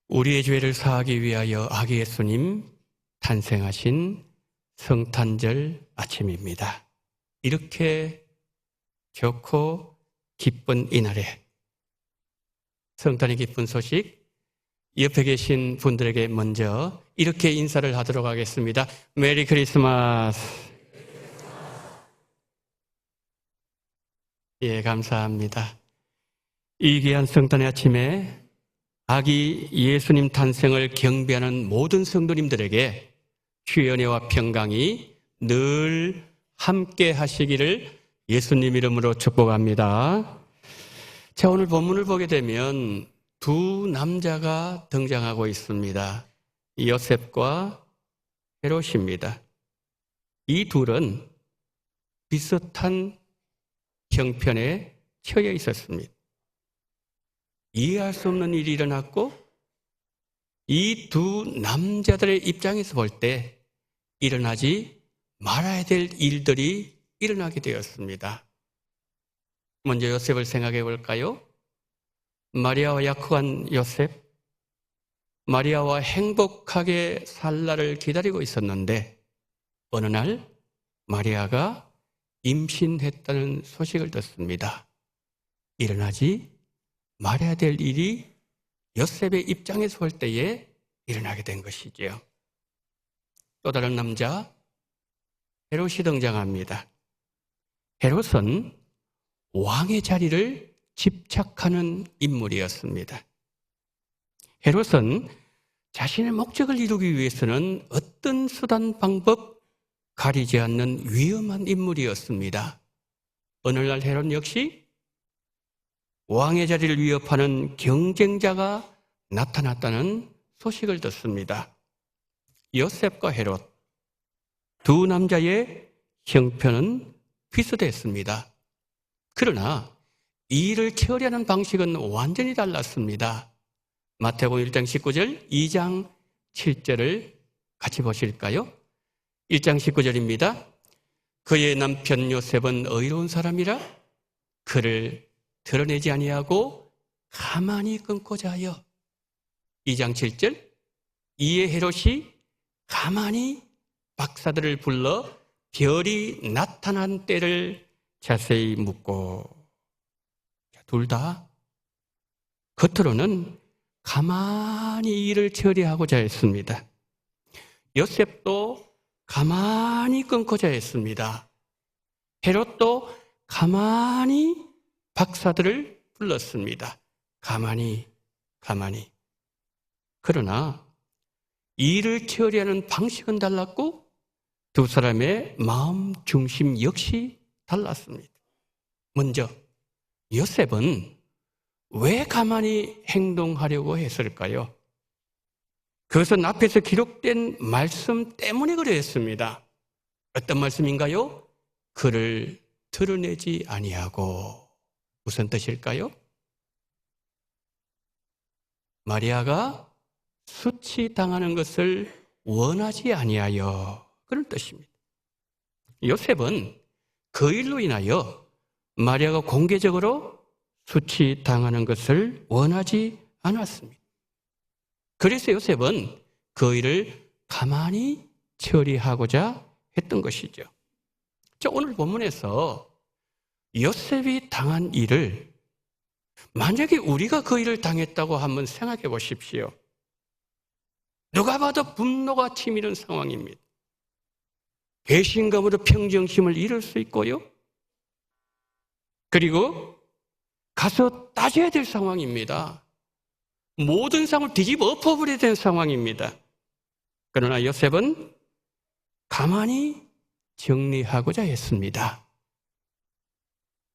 우리의 죄를 사하기 위하여 아기 예수님 탄생하신 성탄절 아침입니다. 이렇게 좋고 기쁜 이날에 성탄의 기쁜 소식, 옆에 계신 분들에게 먼저 이렇게 인사를 하도록 하겠습니다. 메리 크리스마스. 예, 감사합니다. 이 귀한 성탄의 아침에 아기 예수님 탄생을 경배하는 모든 성도님들에게 주의 은혜와 평강이 늘 함께 하시기를 예수님 이름으로 축복합니다. 자, 오늘 본문을 보게 되면 두 남자가 등장하고 있습니다. 요셉과 헤롯입니다. 이 둘은 비슷한 형편에 처해 있었습니다. 이해할 수 없는 일이 일어났고 이 두 남자들의 입장에서 볼 때 일어나지 말아야 될 일들이 일어나게 되었습니다. 먼저 요셉을 생각해 볼까요? 마리아와 약혼한 요셉, 마리아와 행복하게 살 날을 기다리고 있었는데 어느 날 마리아가 임신했다는 소식을 듣습니다. 일어나지 말해야 될 일이 요셉의 입장에서 볼 때에 일어나게 된 것이지요. 또 다른 남자 헤롯이 등장합니다. 헤롯은 왕의 자리를 집착하는 인물이었습니다. 헤롯은 자신의 목적을 이루기 위해서는 어떤 수단 방법 가리지 않는 위험한 인물이었습니다. 어느 날 헤롯 역시 왕의 자리를 위협하는 경쟁자가 나타났다는 소식을 듣습니다. 요셉과 헤롯 두 남자의 형편은 비슷했습니다. 그러나 이 일을 처리하는 방식은 완전히 달랐습니다. 마태복음 1장 19절, 2장 7절을 같이 보실까요? 1장 19절입니다. 그의 남편 요셉은 의로운 사람이라 그를 드러내지 아니하고 가만히 끊고자 하여. 2장 7절, 이에 헤롯이 가만히 박사들을 불러 별이 나타난 때를 자세히 묻고, 둘 다 겉으로는 가만히 일을 처리하고자 했습니다. 요셉도 가만히 끊고자 했습니다. 헤롯도 가만히 박사들을 불렀습니다. 가만히. 그러나 일을 처리하는 방식은 달랐고 두 사람의 마음 중심 역시 달랐습니다. 먼저 요셉은 왜 가만히 행동하려고 했을까요? 그것은 앞에서 기록된 말씀 때문에 그랬습니다. 어떤 말씀인가요? 그를 드러내지 아니하고. 무슨 뜻일까요? 마리아가 수치당하는 것을 원하지 아니하여, 그런 뜻입니다. 요셉은 그 일로 인하여 마리아가 공개적으로 수치당하는 것을 원하지 않았습니다. 그래서 요셉은 그 일을 가만히 처리하고자 했던 것이죠. 자, 오늘 본문에서 요셉이 당한 일을 만약에 우리가 그 일을 당했다고 한번 생각해 보십시오. 누가 봐도 분노가 치미는 상황입니다. 배신감으로 평정심을 잃을 수 있고요. 그리고 가서 따져야 될 상황입니다. 모든 상을 뒤집어 엎어버려야 되는 상황입니다. 그러나 요셉은 가만히 정리하고자 했습니다.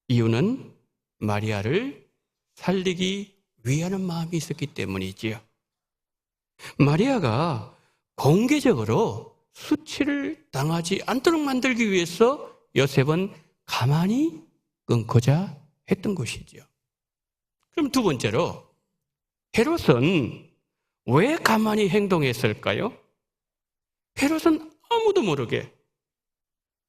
이유는 마리아를 살리기 위하는 마음이 있었기 때문이지요. 마리아가 공개적으로 수치를 당하지 않도록 만들기 위해서 요셉은 가만히 끊고자 했던 것이지요. 그럼 두 번째로 헤롯은 왜 가만히 행동했을까요? 헤롯은 아무도 모르게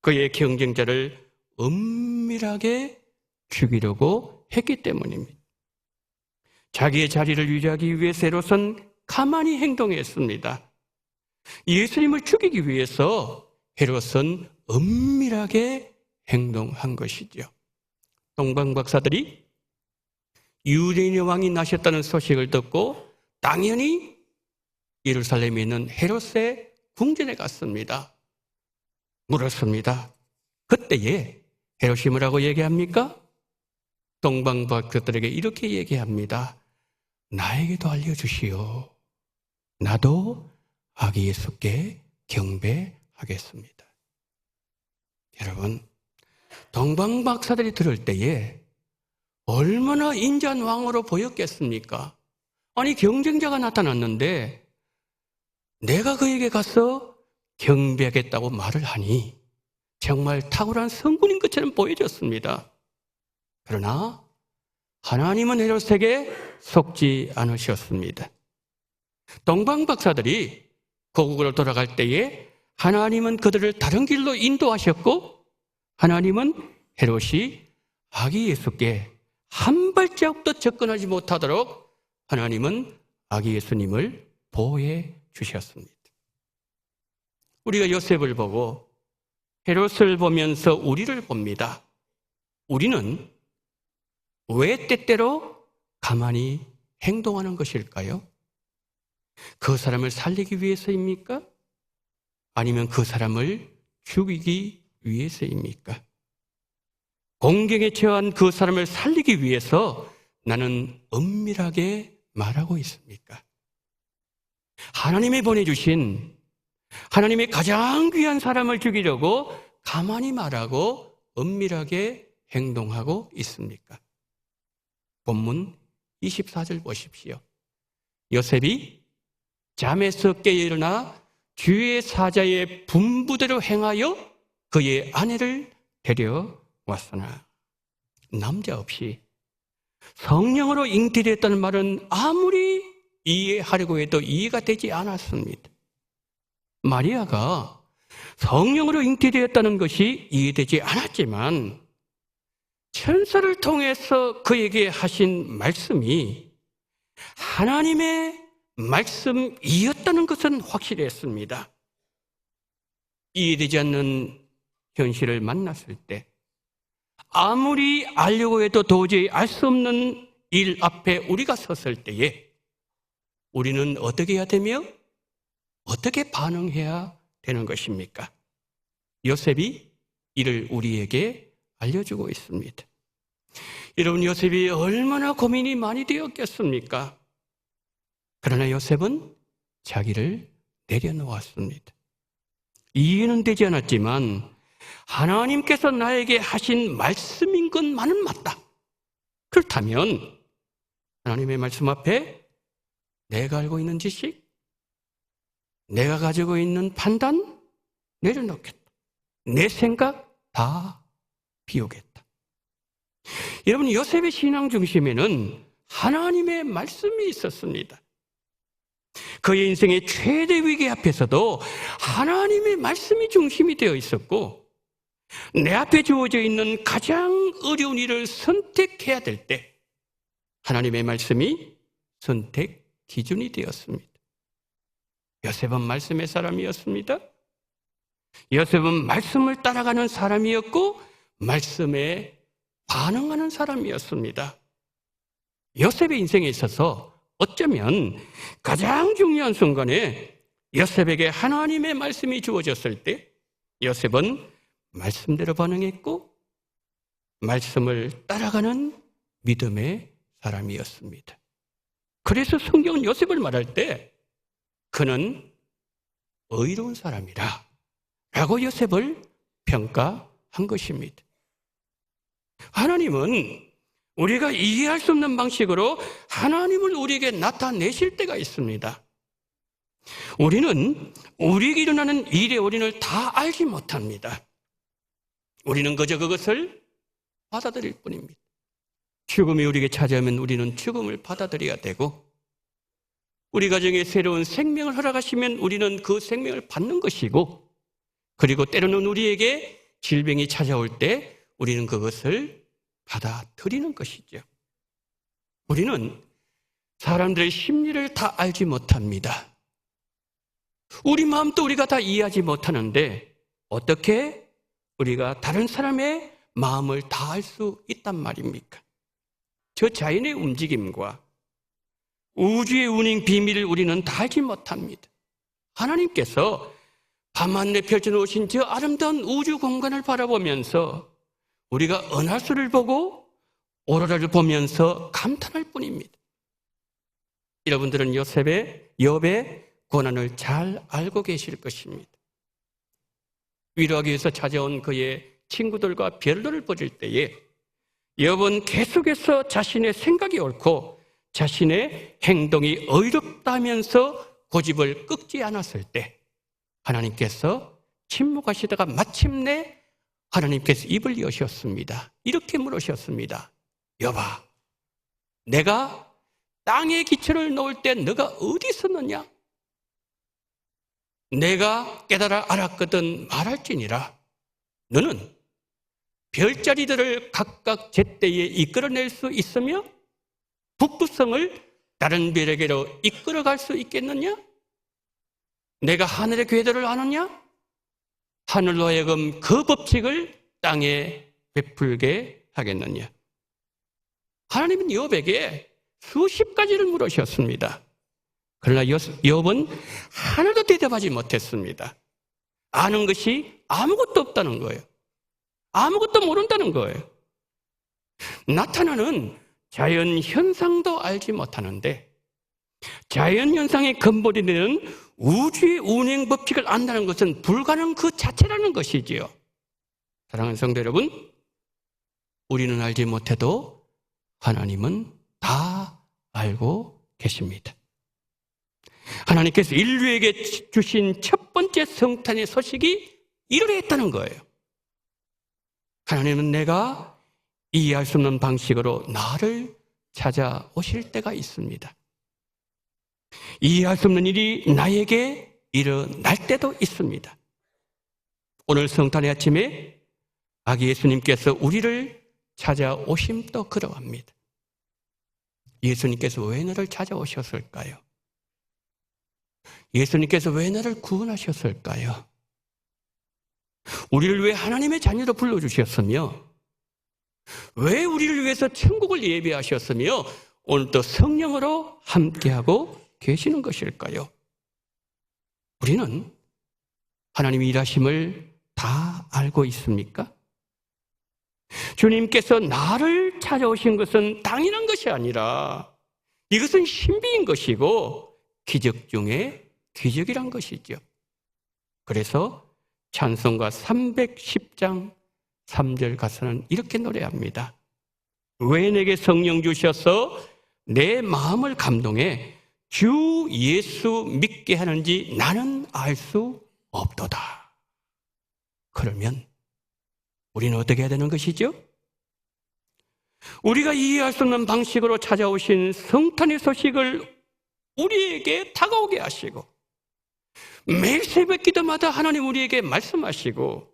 그의 경쟁자를 은밀하게 죽이려고 했기 때문입니다. 자기의 자리를 유지하기 위해서 헤롯은 가만히 행동했습니다. 예수님을 죽이기 위해서 헤롯은 은밀하게 행동한 것이죠. 동방 박사들이 유대인의 왕이 나셨다는 소식을 듣고 당연히 예루살렘에 있는 헤롯의 궁전에 갔습니다. 물었습니다. 그때에 헤롯이 뭐라고 얘기합니까? 동방 박사들에게 이렇게 얘기합니다. 나에게도 알려주시오. 나도 아기 예수께 경배하겠습니다. 여러분, 동방 박사들이 들을 때에 얼마나 인자한 왕으로 보였겠습니까? 아니, 경쟁자가 나타났는데 내가 그에게 가서 경배하겠다고 말을 하니 정말 탁월한 성군인 것처럼 보여졌습니다. 그러나 하나님은 헤롯에게 속지 않으셨습니다. 동방 박사들이 고국으로 돌아갈 때에 하나님은 그들을 다른 길로 인도하셨고, 하나님은 헤롯이 아기 예수께 한 발자국도 접근하지 못하도록 하나님은 아기 예수님을 보호해 주셨습니다. 우리가 요셉을 보고 헤롯을 보면서 우리를 봅니다. 우리는 왜 때때로 가만히 행동하는 것일까요? 그 사람을 살리기 위해서입니까? 아니면 그 사람을 죽이기 위해서입니까? 공경에 처한 그 사람을 살리기 위해서 나는 은밀하게 말하고 있습니까? 하나님이 보내주신 하나님의 가장 귀한 사람을 죽이려고 가만히 말하고 은밀하게 행동하고 있습니까? 본문 24절 보십시오. 요셉이 잠에서 깨어 일어나 주의 사자의 분부대로 행하여 그의 아내를 데려왔으나 남자 없이 성령으로 잉태되었다는 말은 아무리 이해하려고 해도 이해가 되지 않았습니다. 마리아가 성령으로 잉태되었다는 것이 이해되지 않았지만 천사를 통해서 그에게 하신 말씀이 하나님의 말씀이었다는 것은 확실했습니다. 이해되지 않는 현실을 만났을 때 아무리 알려고 해도 도저히 알 수 없는 일 앞에 우리가 섰을 때에 우리는 어떻게 해야 되며 어떻게 반응해야 되는 것입니까? 요셉이 이를 우리에게 알려주고 있습니다. 여러분, 요셉이 얼마나 고민이 많이 되었겠습니까? 그러나 요셉은 자기를 내려놓았습니다. 이해는 되지 않았지만 하나님께서 나에게 하신 말씀인 것만은 맞다. 그렇다면 하나님의 말씀 앞에 내가 알고 있는 지식, 내가 가지고 있는 판단 내려놓겠다. 내 생각 다 비우겠다. 여러분, 요셉의 신앙 중심에는 하나님의 말씀이 있었습니다. 그의 인생의 최대 위기 앞에서도 하나님의 말씀이 중심이 되어 있었고, 내 앞에 주어져 있는 가장 어려운 일을 선택해야 될 때 하나님의 말씀이 선택 기준이 되었습니다. 요셉은 말씀의 사람이었습니다. 요셉은 말씀을 따라가는 사람이었고 말씀에 반응하는 사람이었습니다. 요셉의 인생에 있어서 어쩌면 가장 중요한 순간에 요셉에게 하나님의 말씀이 주어졌을 때 요셉은 말씀대로 반응했고 말씀을 따라가는 믿음의 사람이었습니다. 그래서 성경은 요셉을 말할 때 그는 의로운 사람이라 라고 요셉을 평가한 것입니다. 하나님은 우리가 이해할 수 없는 방식으로 하나님을 우리에게 나타내실 때가 있습니다. 우리는 우리에게 일어나는 일의 원인을 다 알지 못합니다. 우리는 그저 그것을 받아들일 뿐입니다. 죽음이 우리에게 찾아오면 우리는 죽음을 받아들여야 되고, 우리 가정에 새로운 생명을 허락하시면 우리는 그 생명을 받는 것이고, 그리고 때로는 우리에게 질병이 찾아올 때 우리는 그것을 받아들이는 것이죠. 우리는 사람들의 심리를 다 알지 못합니다. 우리 마음도 우리가 다 이해하지 못하는데 어떻게 우리가 다른 사람의 마음을 다 알 수 있단 말입니까? 저 자연의 움직임과 우주의 운행 비밀을 우리는 다 알지 못합니다. 하나님께서 밤하늘에 펼쳐놓으신 저 아름다운 우주 공간을 바라보면서 우리가 은하수를 보고 오로라를 보면서 감탄할 뿐입니다. 여러분들은 욥의 고난을 잘 알고 계실 것입니다. 위로하기 위해서 찾아온 그의 친구들과 별로를 벌일 때에 욥은 계속해서 자신의 생각이 옳고 자신의 행동이 의롭다면서 고집을 꺾지 않았을 때 하나님께서 침묵하시다가 마침내 하나님께서 입을 여셨습니다. 이렇게 물으셨습니다. 욥아, 내가 땅에 기초를 놓을 때 너가 어디 있었느냐? 내가 깨달아 알았거든 말할지니라. 너는 별자리들을 각각 제때에 이끌어낼 수 있으며 북극성을 다른 별에게로 이끌어갈 수 있겠느냐? 내가 하늘의 궤도를 아느냐? 하늘로 하여금 그 법칙을 땅에 베풀게 하겠느냐? 하나님은 욥에게 수십 가지를 물으셨습니다. 그러나 욥은 하나도 대답하지 못했습니다. 아는 것이 아무것도 없다는 거예요. 아무것도 모른다는 거예요. 나타나는 자연 현상도 알지 못하는데 자연 현상의 근본이 되는 우주의 운행 법칙을 안다는 것은 불가능 그 자체라는 것이지요. 사랑하는 성도 여러분, 우리는 알지 못해도 하나님은 다 알고 계십니다. 하나님께서 인류에게 주신 첫 번째 성탄의 소식이 이러했다는 거예요. 하나님은 내가 이해할 수 없는 방식으로 나를 찾아오실 때가 있습니다. 이해할 수 없는 일이 나에게 일어날 때도 있습니다. 오늘 성탄의 아침에 아기 예수님께서 우리를 찾아오심도 그러합니다. 예수님께서 왜 너를 찾아오셨을까요? 예수님께서 왜 나를 구원하셨을까요? 우리를 왜 하나님의 자녀로 불러주셨으며 왜 우리를 위해서 천국을 예비하셨으며 오늘도 성령으로 함께하고 계시는 것일까요? 우리는 하나님의 일하심을 다 알고 있습니까? 주님께서 나를 찾아오신 것은 당연한 것이 아니라 이것은 신비인 것이고 기적 중에 기적이란 것이죠. 그래서 찬송가 310장 3절 가사는 이렇게 노래합니다. 왜 내게 성령 주셔서 내 마음을 감동해 주 예수 믿게 하는지 나는 알 수 없도다. 그러면 우리는 어떻게 해야 되는 것이죠? 우리가 이해할 수 없는 방식으로 찾아오신 성탄의 소식을 우리에게 다가오게 하시고 매일 새벽 기도마다 하나님 우리에게 말씀하시고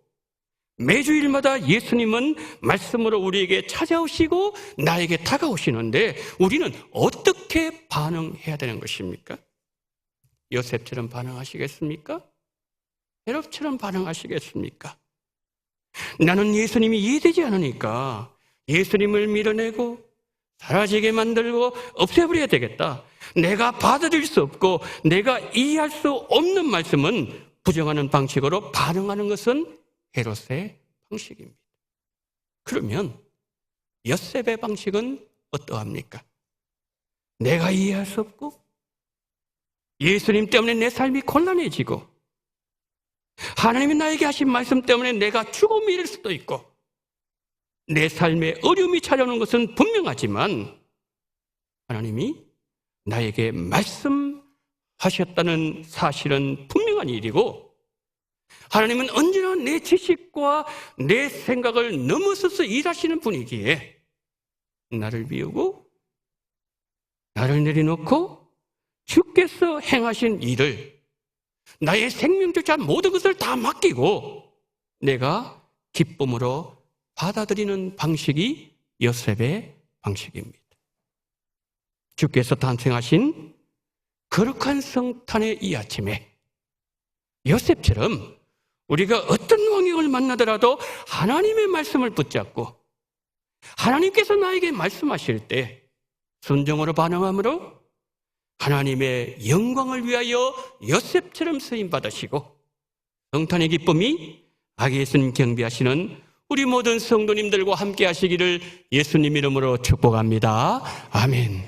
매주일마다 예수님은 말씀으로 우리에게 찾아오시고 나에게 다가오시는데 우리는 어떻게 반응해야 되는 것입니까? 요셉처럼 반응하시겠습니까? 헤롯처럼 반응하시겠습니까? 나는 예수님이 이해되지 않으니까 예수님을 밀어내고 사라지게 만들고 없애버려야 되겠다. 내가 받아들일 수 없고 내가 이해할 수 없는 말씀은 부정하는 방식으로 반응하는 것은 헤롯의 방식입니다. 그러면 엿셉의 방식은 어떠합니까? 내가 이해할 수 없고 예수님 때문에 내 삶이 곤란해지고 하나님이 나에게 하신 말씀 때문에 내가 죽음이 이를 수도 있고 내 삶에 어려움이 찾아오는 것은 분명하지만 하나님이 나에게 말씀하셨다는 사실은 분명한 일이고 하나님은 언제나 내 지식과 내 생각을 넘어서서 일하시는 분이기에 나를 비우고 나를 내려놓고 주께서 행하신 일을 나의 생명조차 모든 것을 다 맡기고 내가 기쁨으로 받아들이는 방식이 요셉의 방식입니다. 주께서 탄생하신 거룩한 성탄의 이 아침에 요셉처럼 우리가 어떤 환경을 만나더라도 하나님의 말씀을 붙잡고 하나님께서 나에게 말씀하실 때 순종으로 반응함으로 하나님의 영광을 위하여 요셉처럼 쓰임받으시고 성탄의 기쁨이 아기 예수님 경배하시는 우리 모든 성도님들과 함께 하시기를 예수님 이름으로 축복합니다. 아멘.